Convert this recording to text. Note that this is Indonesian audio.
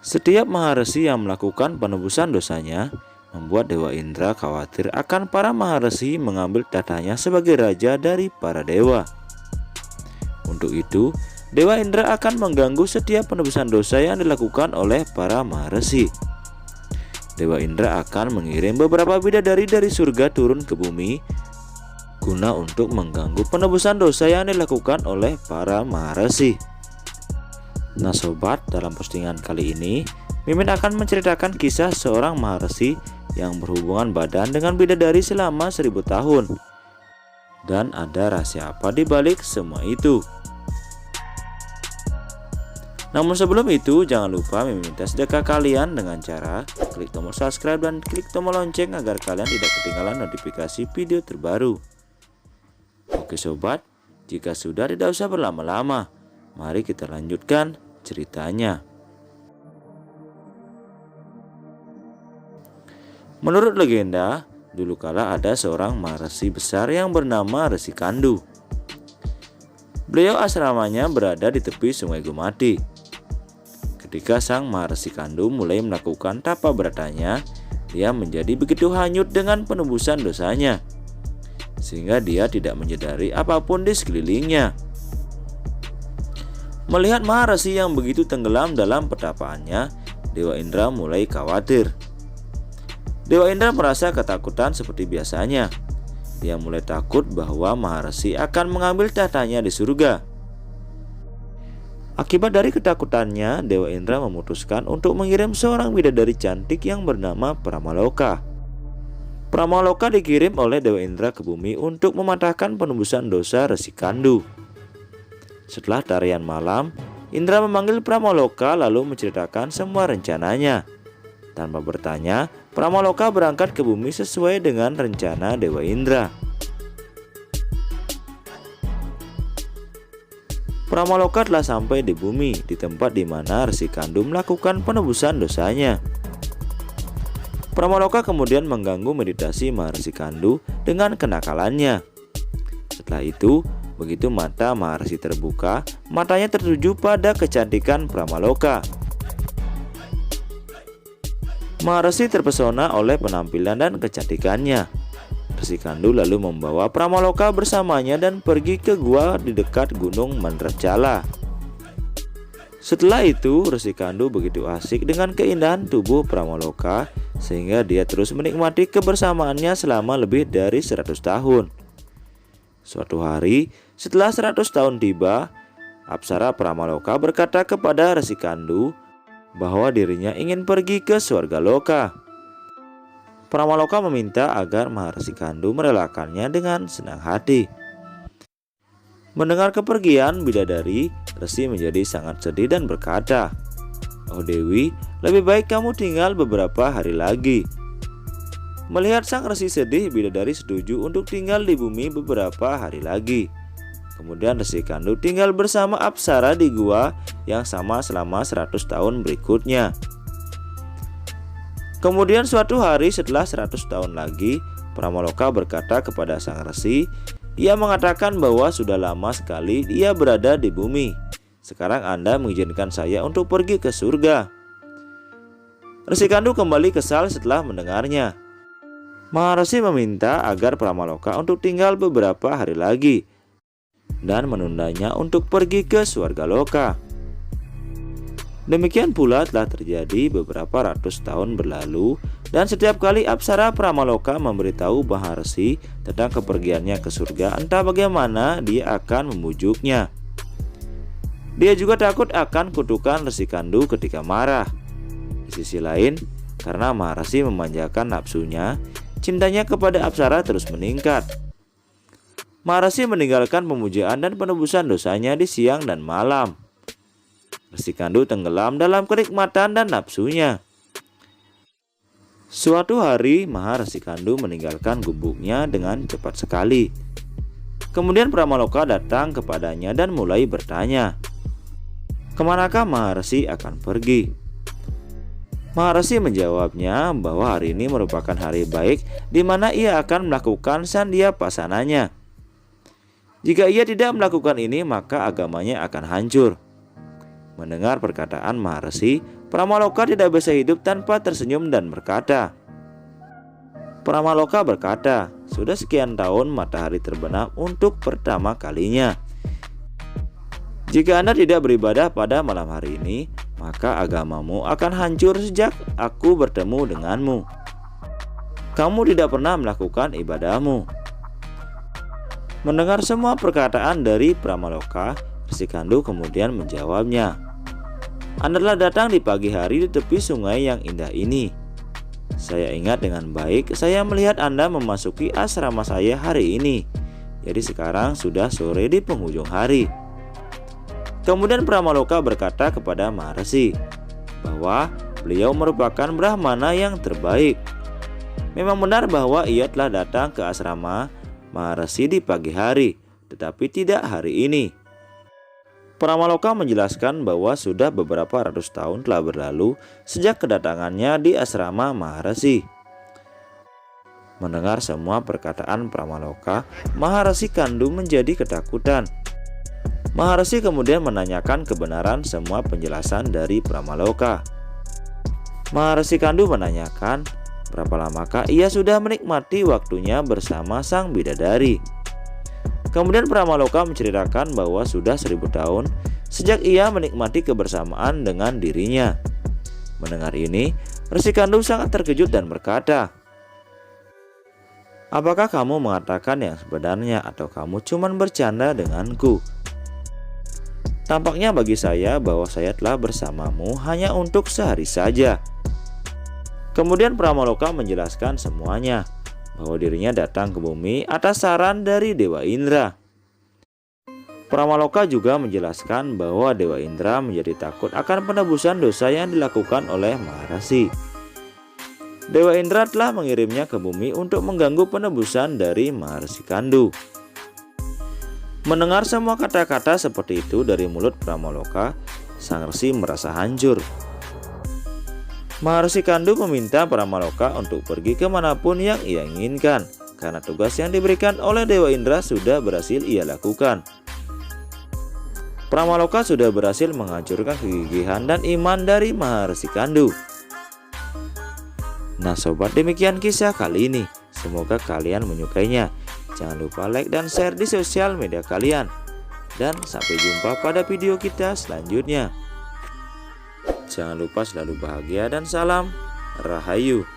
Setiap Maharesi yang melakukan penebusan dosanya membuat Dewa Indra khawatir akan para Maharesi mengambil tatanya sebagai raja dari para dewa. Untuk itu, Dewa Indra akan mengganggu setiap penebusan dosa yang dilakukan oleh para Maharesi. Dewa Indra akan mengirim beberapa bidadari dari surga turun ke bumi guna untuk mengganggu penebusan dosa yang dilakukan oleh para Maharesi. Nah sobat, dalam postingan kali ini Mimin akan menceritakan kisah seorang Maharesi yang berhubungan badan dengan bidadari selama 1000 tahun. Dan ada rahasia apa di balik semua itu? Namun sebelum itu, jangan lupa Mimin minta sedekah kalian dengan cara klik tombol subscribe dan klik tombol lonceng agar kalian tidak ketinggalan notifikasi video terbaru. Oke sobat, jika sudah tidak usah berlama-lama, mari kita lanjutkan ceritanya. Menurut legenda, dulu kala ada seorang Maharesi besar yang bernama Resi Kandu. Beliau asramanya berada di tepi Sungai Gumati. Ketika sang Maharesi Kandu mulai melakukan tapa bratanya, dia menjadi begitu hanyut dengan penebusan dosanya, sehingga dia tidak menyadari apapun di sekelilingnya. Melihat Maharesi yang begitu tenggelam dalam petapaannya, Dewa Indra mulai khawatir. Dewa Indra merasa ketakutan seperti biasanya. Dia mulai takut bahwa Maharesi akan mengambil tahtanya di surga. Akibat dari ketakutannya, Dewa Indra memutuskan untuk mengirim seorang bidadari cantik yang bernama Pramaloka. Pramaloka dikirim oleh Dewa Indra ke bumi untuk mematahkan penebusan dosa Resi Kandu. Setelah tarian malam, Indra memanggil Pramaloka lalu menceritakan semua rencananya. Tanpa bertanya, Pramaloka berangkat ke bumi sesuai dengan rencana Dewa Indra. Pramaloka telah sampai di bumi, di tempat di mana Resi Kandu melakukan penebusan dosanya. Pramaloka kemudian mengganggu meditasi Maharesi Kandu dengan kenakalannya. Setelah itu, begitu mata Maharesi terbuka, matanya tertuju pada kecantikan Pramaloka. Maharesi terpesona oleh penampilan dan kecantikannya. Resi Kandu lalu membawa Pramaloka bersamanya dan pergi ke gua di dekat Gunung Mandracala. Setelah itu, Resi Kandu begitu asik dengan keindahan tubuh Pramaloka sehingga dia terus menikmati kebersamaannya selama lebih dari 100 tahun. Suatu hari, setelah 100 tahun tiba, Apsara Pramaloka berkata kepada Resi Kandu bahwa dirinya ingin pergi ke Swargaloka. Pramaloka meminta agar Maharesi Kandu merelakannya dengan senang hati. Mendengar kepergian bidadari, Resi menjadi sangat sedih dan berkata, "Oh Dewi, lebih baik kamu tinggal beberapa hari lagi." Melihat sang Resi sedih, bidadari setuju untuk tinggal di bumi beberapa hari lagi. Kemudian Resi Kandu tinggal bersama Apsara di gua yang sama selama 100 tahun berikutnya. Kemudian suatu hari setelah 100 tahun lagi, Pramaloka berkata kepada sang Resi, ia mengatakan bahwa sudah lama sekali dia berada di bumi. Sekarang Anda mengizinkan saya untuk pergi ke surga. Resi Kandu kembali kesal setelah mendengarnya. Maharesi meminta agar Pramaloka untuk tinggal beberapa hari lagi dan menundanya untuk pergi ke Swargaloka. Demikian pula telah terjadi beberapa ratus tahun berlalu, dan setiap kali Apsara Pramaloka memberitahu Maharesi tentang kepergiannya ke surga, entah bagaimana dia akan membujuknya. Dia juga takut akan kutukan Resi Kandu ketika marah. Di sisi lain, karena Maharesi memanjakan nafsunya, cintanya kepada Apsara terus meningkat. Maharesi meninggalkan pemujaan dan penebusan dosanya di siang dan malam. Resi Kandu tenggelam dalam kenikmatan dan nafsunya. Suatu hari, Maharesi Kandu meninggalkan gubuknya dengan cepat sekali. Kemudian Pramaloka datang kepadanya dan mulai bertanya, kemanakah Maharesi akan pergi? Maharesi menjawabnya bahwa hari ini merupakan hari baik di mana ia akan melakukan sandia pasananya. Jika ia tidak melakukan ini, maka agamanya akan hancur. Mendengar perkataan Maharesi, Pramaloka tidak bisa hidup tanpa tersenyum dan berkata. Pramaloka berkata, sudah sekian tahun matahari terbenam untuk pertama kalinya. Jika Anda tidak beribadah pada malam hari ini, maka agamamu akan hancur sejak aku bertemu denganmu. Kamu tidak pernah melakukan ibadahmu. Mendengar semua perkataan dari Pramaloka, Resikandu kemudian menjawabnya. Anda telah datang di pagi hari di tepi sungai yang indah ini. Saya ingat dengan baik, saya melihat Anda memasuki asrama saya hari ini. Jadi sekarang sudah sore di penghujung hari. Kemudian Pramaloka berkata kepada Maharesi bahwa beliau merupakan Brahmana yang terbaik. Memang benar bahwa ia telah datang ke asrama Maharesi di pagi hari, tetapi tidak hari ini. Pramaloka menjelaskan bahwa sudah beberapa ratus tahun telah berlalu sejak kedatangannya di asrama Maharesi. Mendengar semua perkataan Pramaloka, Maharesi Kandu menjadi ketakutan. Maharesi kemudian menanyakan kebenaran semua penjelasan dari Pramaloka. Maharesi Kandu menanyakan, berapa lamakah ia sudah menikmati waktunya bersama sang bidadari. Kemudian Pramaloka menceritakan bahwa sudah 1000 tahun sejak ia menikmati kebersamaan dengan dirinya. Mendengar ini, Resikandu sangat terkejut dan berkata, apakah kamu mengatakan yang sebenarnya atau kamu cuma bercanda denganku? Tampaknya bagi saya bahwa saya telah bersamamu hanya untuk sehari saja. Kemudian Pramaloka menjelaskan semuanya, bahwa dirinya datang ke bumi atas saran dari Dewa Indra. Pramaloka juga menjelaskan bahwa Dewa Indra menjadi takut akan penebusan dosa yang dilakukan oleh Maharesi. Dewa Indra telah mengirimnya ke bumi untuk mengganggu penebusan dari Maharesi Kandu. Mendengar semua kata-kata seperti itu dari mulut Pramaloka, sang resi merasa hancur. Maharesi Kandu meminta Pramaloka untuk pergi kemanapun yang ia inginkan, karena tugas yang diberikan oleh Dewa Indra sudah berhasil ia lakukan. Pramaloka sudah berhasil menghancurkan kegigihan dan iman dari Maharesi Kandu. Nah sobat, demikian kisah kali ini. Semoga kalian menyukainya. Jangan lupa like dan share di sosial media kalian. Dan sampai jumpa pada video kita selanjutnya. Jangan lupa selalu bahagia dan salam Rahayu.